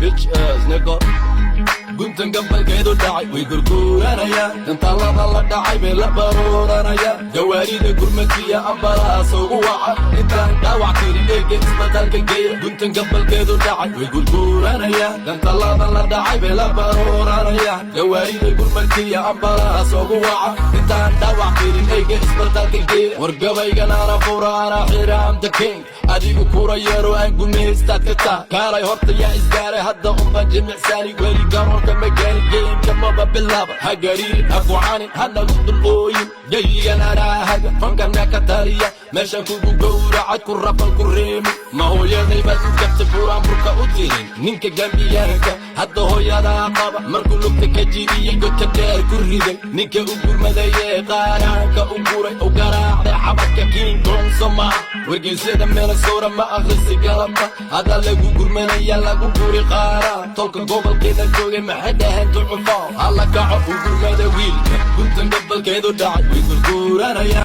Bitch ass nigga guntan gabalkeedu dhacay way gurguuranaya intalada la dhacay bay la baruuranaya gawaarida gurmadkiya ambalaas ugu waca intaan dhaawac tirin eega isbitaalka geeya guntan gabalkeedu dhacay way gurguuranaya intalada la dhacay bay la baruuranaya gawaarida gurmadkiya ambalaas ugu waca intaan dhaawac tirin eega isbitaalka geeya wargabayganaana furaana xiraam the king adigu kura yaro aan gumeystaad ka taa kaalay horta yaa isgaaray hadda unbaan jimicsaani weli garoonka magaali geemka maba bilaaba ha gariirin ha kucanin hana gudulooyin geyigananahaga fankana ka taliya meeshan kugu gowracad ku rafan ku reemi ma hooyaday baad u gabtay buraan burka u tirin ninka gambiyaanka hadda hooyadaa qaba markuu lugta ka jidiyey godka dheer ku riday ninka u gurmadayee qaaraanka u guray u garaacday xabadka king kong somaa wargeysyada meelasoora ma akhrisi galabta hadda lagu gurmanaya lagu guri qaaraan tolka gobolkeeda joogay maxay dhaheen ducufaa halla kaco u gurmada wiilka guntan gabalkeedu dhacay way gurguuranaya